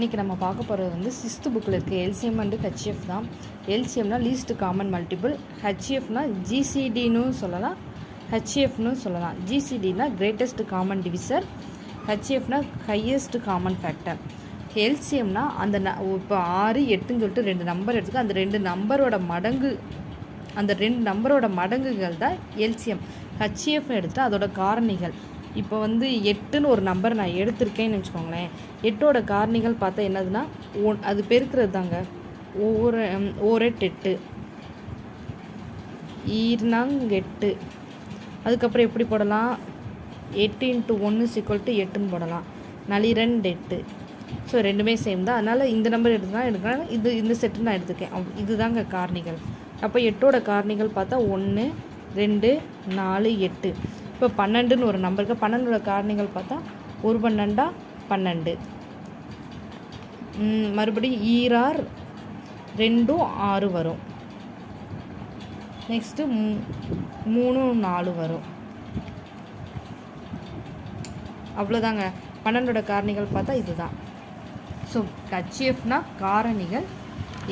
இன்றைக்கி நம்ம பார்க்க போகிறது வந்து 6th புக்கில் இருக்குது எல்சிஎம் அண்டு ஹெச்எஃப் தான். எல்சிஎம்னா லீஸ்ட் காமன் மல்டிபிள், ஹெச்எஃப்னா ஜிசிடின்னு சொல்லலாம், ஹெச்எஃப்னு சொல்லலாம். ஜிசிடினா கிரேட்டஸ்ட் காமன் டிவிசர், ஹெச்எஃப்னா ஹையஸ்ட் காமன் ஃபேக்டர். எல்சிஎம்னா அந்த இப்போ 6, 8ன்னு சொல்லிட்டு 2 நம்பர் எடுத்துக்க, அந்த 2 நம்பரோட மடங்கு, அந்த 2 நம்பரோட மடங்குகள் தான் எல்சிஎம். ஹெச்எஃப் எடுத்தால் அதோட காரணிகள். இப்போ வந்து 8ன்னு ஒரு நம்பர் நான் எடுத்திருக்கேன்னு வச்சுக்கோங்களேன். 8ஓட காரணிகள் பார்த்தா என்னதுன்னா அது பெருக்கிறது தாங்க. ஓர் 8 ஈர்னாங் 8. அதுக்கப்புறம் எப்படி போடலாம்? 8 × 1 = 8ன்னு போடலாம். 2 8. ஸோ ரெண்டுமே சேம் தான். அதனால் இந்த நம்பர் எடுக்கலாம். இந்த செட்டு நான் எடுத்துக்கேன். இதுதாங்க காரணிகள். அப்போ 8ஓட காரணிகள் பார்த்தா 1 2 4 8. இப்போ 12ன்னு ஒரு நம்பருக்கு 12ஓட காரணிகள் பார்த்தா 1 12 12. மறுபடியும் ஈரார் 2 6 வரும். நெக்ஸ்ட்டு 3 4 வரும். அவ்வளோதாங்க. 12ஓட காரணிகள் பார்த்தா இதுதான். ஸோ ஹெச்எஃப்னா காரணிகள்,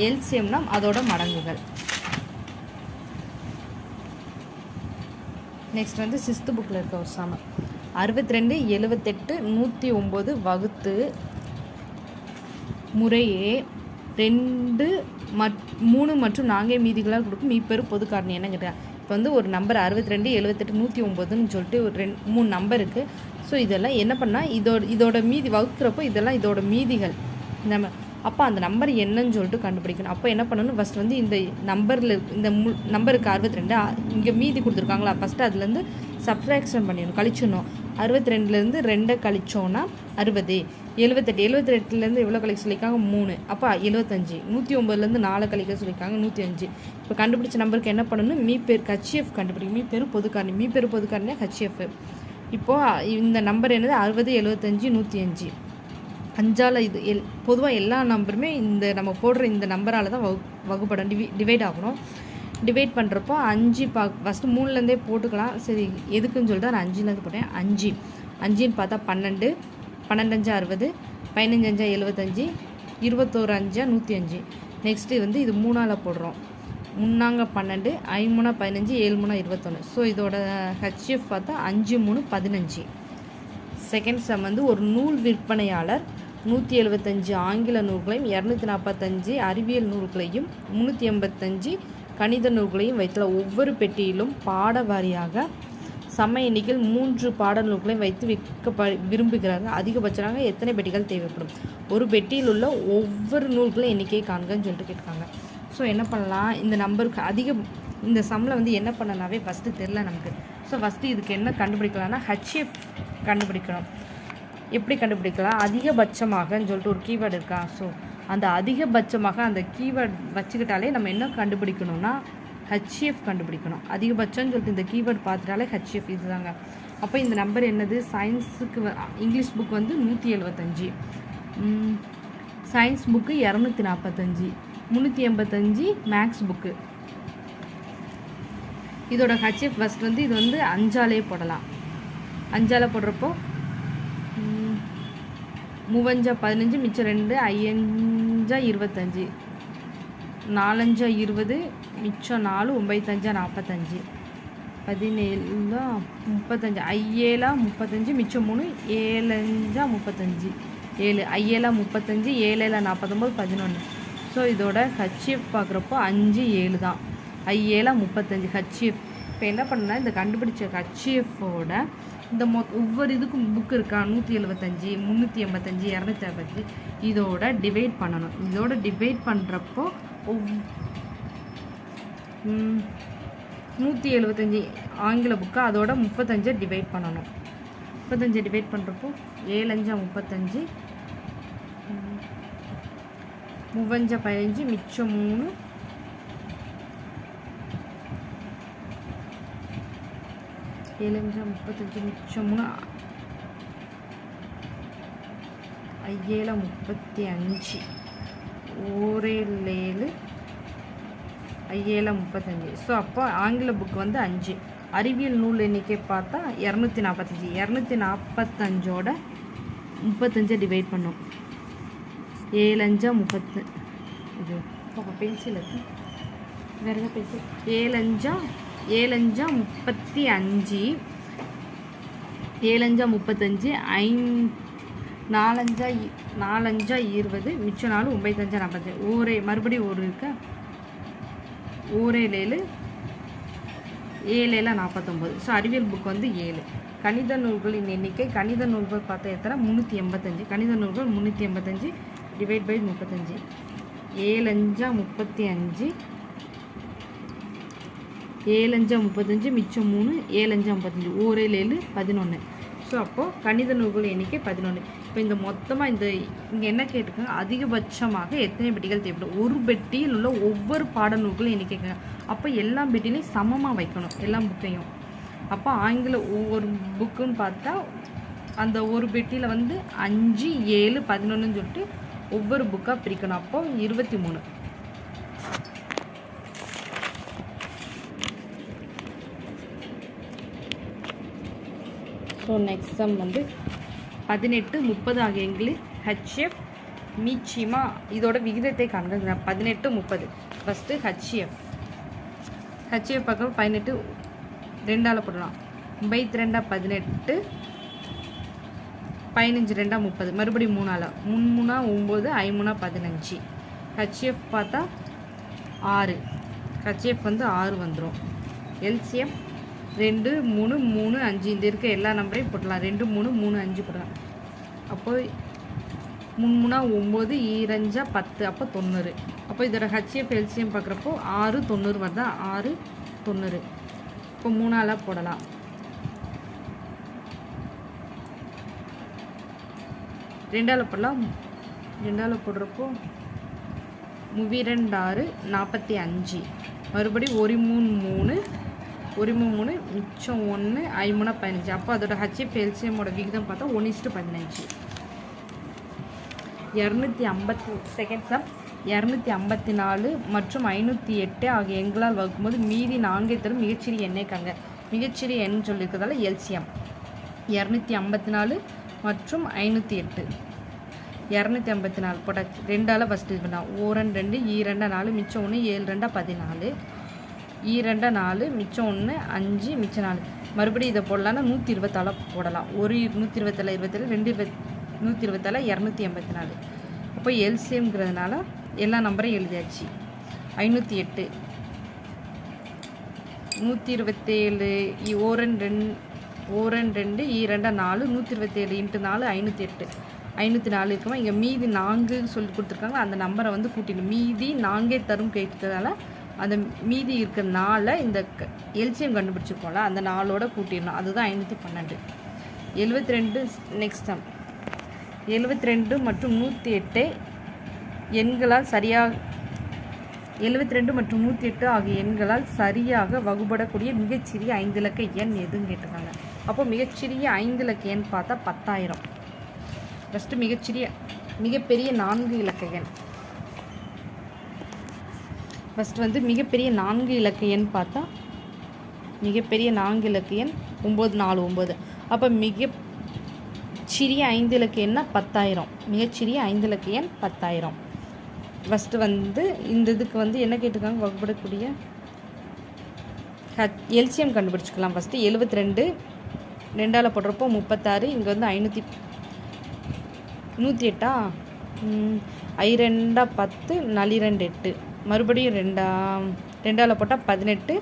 எல்சிஎம்னா அதோட மடங்குகள். நெக்ஸ்ட் வந்து 6th புக்கில் இருக்க ஒரு சமம் 62 78 109 வகுத்து முறையே 2 3 மற்றும் 4 மீதிகளால் கொடுக்கும் மீப்பெரு பொது காரணி என்ன கேட்டால், இப்போ வந்து ஒரு நம்பர் 62 78 109ன்னு சொல்லிட்டு ஒரு 3 நம்பர் இருக்குது. ஸோ இதெல்லாம் என்ன பண்ணால் இதோட மீதி வகுக்கிறப்போ இதெல்லாம் இதோட மீதிகள். நம்ம அப்போ அந்த நம்பர் என்னன்னு சொல்லிட்டு கண்டுபிடிக்கணும். அப்போ என்ன பண்ணணும்? ஃபஸ்ட் வந்து இந்த நம்பரில் இந்த நம்பருக்கு 62 இங்கே மீதி கொடுத்துருக்காங்களா, ஃபஸ்ட்டு அதுலேருந்து சப்ட்ராக்ஷன் பண்ணிடணும், கழிச்சிடணும். 62லேருந்து 2 கழிச்சோன்னா 60. 78 78லேருந்து எவ்வளோ கழிக்க சொல்லியிருக்காங்க? 3. அப்போ 75. 109லேருந்து 4 கழிக்க சொல்லியிருக்காங்க 105. இப்போ கண்டுபிடிச்ச நம்பருக்கு என்ன பண்ணணும்? ஹெச்எஃப் கண்டுபிடிக்கும். மீப்பெரு பொதுக்காரணி. மீப்பெரு பொதுக்காரணியாக ஹெச்எஃப். இப்போது இந்த நம்பர் என்னது? 60 75 105. 5ஆல் இது பொதுவாக எல்லா நம்பருமே இந்த நம்ம போடுற இந்த நம்பரால் தான் வகுப்படும், டிவைட் ஆகணும். டிவைட் பண்ணுறப்போ 5 ஃபஸ்ட்டு 3லேருந்தே போட்டுக்கலாம். சரி, எதுக்குன்னு சொல்லிட்டு நான் 5லேருந்து போட்டேன். 5ன்னு பார்த்தா 12, 12 5 60, 15 5 75, 21 5 105. நெக்ஸ்ட்டு வந்து இது 3ஆல் போடுறோம். 3 12, 5 15, 7 21. ஸோ இதோட ஹெச்எஃப் பார்த்தா 5 3 15. செகண்ட் சம் வந்து ஒரு நூல் விற்பனையாளர் 175 ஆங்கில நூல்களையும் 245 அறிவியல் நூல்களையும் 385 கணித நூல்களையும் வைத்துள்ள ஒவ்வொரு பெட்டியிலும் பாட வாரியாக சம எண்ணிக்கையில் 3 பாட நூல்களையும் வைத்து விற்க விரும்புகிறார்கள். அதிகபட்சமாக எத்தனை பெட்டிகள் தேவைப்படும்? ஒரு பெட்டியில் உள்ள ஒவ்வொரு நூல்களும் எண்ணிக்கையை காண்கன்னு சொல்லிட்டு கேட்காங்க. ஸோ என்ன பண்ணலாம்? இந்த நம்பருக்கு இந்த சம்மில் வந்து என்ன பண்ணனாவே ஃபஸ்ட்டு தெரில நமக்கு. ஸோ ஃபஸ்ட்டு இதுக்கு என்ன கண்டுபிடிக்கலாம்னா ஹெச்எஃப் கண்டுபிடிக்கணும். எப்படி கண்டுபிடிக்கலாம்? அதிகபட்சமாகன்னு சொல்லிட்டு ஒரு கீவேர்டு இருக்கா? ஸோ அந்த அதிகபட்சமாக அந்த கீவேர்டு வச்சுக்கிட்டாலே நம்ம என்ன கண்டுபிடிக்கணும்னா ஹெச்எஃப் கண்டுபிடிக்கணும். அதிகபட்சம்னு சொல்லிட்டு இந்த கீவேர்டு பார்த்துட்டாலே ஹெச்எஃப் இதுதாங்க. அப்போ இந்த நம்பர் என்னது? சயின்ஸுக்கு இங்கிலீஷ் புக் வந்து 175, சயின்ஸ் புக்கு 245, 385 மேக்ஸ் புக்கு. இதோட ஹெச்எஃப் ஃபஸ்ட் வந்து இது வந்து 5ஆலே போடலாம். 5ஆல் போடுறப்போ 3 15 மிச்சம் 2 5 25, 4 20 மிச்சம் 4 9 45, 17 35, 5 35 மிச்சம் 3 7 35, 7 5 35 7 49 11. ஸோ இதோட ஹெச்எஃப் பார்க்குறப்போ 5 7 தான். 5 35 ஹெச்எஃப். இப்போ என்ன பண்ணால் இந்த கண்டுபிடிச்ச ஹெச்எஃபோட இந்த ஒவ்வொரு இதுக்கும் புக் இருக்கா? 175 385 255 இதோட டிவைட் பண்ணணும். இதோட டிவைட் பண்ணுறப்போ 175 ஆங்கில புக்கு அதோட 35 டிவைட் பண்ணணும். 35 டிவைட் பண்ணுறப்போ 7 5 35, 3 15 மிச்சம் 3 7 35 மிச்சம் 3 5 35 1 7 5 35. ஸோ அப்போ ஆங்கில புக் வந்து 5. அறிவியல் நூல் எண்ணிக்கை பார்த்தா 245. 245ஓட 35 டிவைட் பண்ணோம். 7 5 30 இது பென்சில் இருக்கு வேறு எதாவது பென்சில் 7 5 35 7 5 35 4 5 20 மிச்சம் 4 9 5 45 ஓரே மறுபடியும் ஒரு இருக்கா ஓரே 7 7 49. ஸோ அறிவியல் புக் வந்து 7. கணித நூல்களின் எண்ணிக்கை கணித நூல்கள் பார்த்தா எத்தனை 385. கணித நூல்கள் 385 டிவைட் பை 35 7 5 35 7 5 35 மிச்சம் 3 7 5 55 ஓரே 7 11. ஸோ அப்போது கணித நூல்கள் எண்ணிக்கை 11. இப்போ இந்த மொத்தமாக இங்கே என்ன கேட்டிருக்காங்க அதிகபட்சமாக எத்தனை பெட்டிகள் தேவைப்படும் ஒரு பெட்டியில் உள்ள ஒவ்வொரு பாடநூல்களும் எண்ணிக்கைங்க. அப்போ எல்லா பெட்டிலையும் சமமாக வைக்கணும் எல்லா புக்கையும். அப்போ ஆங்கில ஒவ்வொரு புக்குன்னு பார்த்தா அந்த ஒரு பெட்டியில் வந்து 5 7 11 சொல்லிட்டு ஒவ்வொரு புக்காக பிரிக்கணும். அப்போ 23. ஸோ நெக்ஸ்ட் சம் வந்து 18 30 ஆகிய எண்களில் HF மீச்சிமா இதோட விகிதத்தை காண்க. 18 30 ஃபஸ்ட்டு HF பக்கம் 18 2ஆல் போடலாம் 32 18 15 2 30 மறுபடியும் 3ஆல் 3 9 5 15 HF பார்த்தா 6 HF வந்து 6 வந்துடும். LCM 2 3 3 5 இந்த இருக்க எல்லா நம்பரையும் போடலாம் 2 3 3 5 போடலாம். அப்போ 3 9 2 10 அப்போ 90. அப்போ இதோட HF LCM பார்க்குறப்போ 6 90 வருதா 6 90. இப்போ 3ஆல் போடலாம் 2ஆல் போடலாம் 2ஆல் போடுறப்போ 3 6 45 மறுபடியும் 1 3 3 மிச்சம் 1 5 15. அப்போ அதோட HF LCMோட விகிதம் பார்த்தா 1:15. 250 செகண்ட் சம் 254 மற்றும் 508 ஆகிய எண்களால் வகுக்கும்போது மீதி 4 தரும் மிகச்சிறிய எண்ணை காண்க. மிகச்சிறிய எண் சொல்லியிருக்கிறதால LCM 254 மற்றும் 508 254 போட்டாச்சு 2ஆல் ஃபஸ்ட்டு இது பண்ணலாம் 1 2 2 4 மிச்சம் 1 7 2 14 2 4 மிச்சம் 1 5 மிச்சம் 4 மறுபடியும் இதை போடலான்னா 127 போடலாம். ஒரு 127 27 2 127 284. அப்போ எல்சிஎம்ங்கிறதுனால எல்லா நம்பரையும் எழுதியாச்சு. 508 127 1 2 2 4 127 × 4 508 504 இருக்குமா. இங்கே மீதி 4 சொல்லி கொடுத்துருக்காங்க. அந்த நம்பரை வந்து கூட்டிடணும். மீதி 4 தரும் கேட்கறதால அந்த மீதி இருக்கிற 4 இந்த எல்சிஎம் கண்டுபிடிச்சிருக்கோம்ல அந்த 4ஓட கூட்டிடணும். அதுதான் 512. 72 நெக்ஸ்ட் சம் 72 மற்றும் 108 எண்களால் சரியாக 72 மற்றும் 108 ஆகிய எண்களால் சரியாக வகுபடக்கூடிய மிகச்சிறிய 5 இலக்க எண் எதுன்னு கேட்டிருக்காங்க. அப்போ மிகச்சிறிய 5 இலக்க எண் பார்த்தா 10,000. ஃபஸ்ட்டு மிகப்பெரிய 4 இலக்க எண் ஃபஸ்ட்டு வந்து மிகப்பெரிய 4 இலக்க எண் பார்த்தா மிகப்பெரிய 4 இலக்க எண் 949. அப்போ மிகச்சிறிய 5 இலக்க எண்ணா 10,000. மிகச்சிறிய 5 இலக்க எண் 10,000. ஃபஸ்ட்டு வந்து இந்த இதுக்கு வந்து என்ன கேட்டிருக்காங்க வகுப்படக்கூடிய எல்சிஎம் கண்டுபிடிச்சிக்கலாம். ஃபஸ்ட்டு 72 2ஆல் போடுறப்போ 36. இங்கே வந்து 108 I 2 10 4 2 8 மறுபடியும் 2ஆல் போட்டால் 18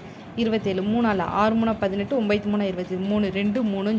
27 3ஆல் 6 3 18 9 3 23 2 3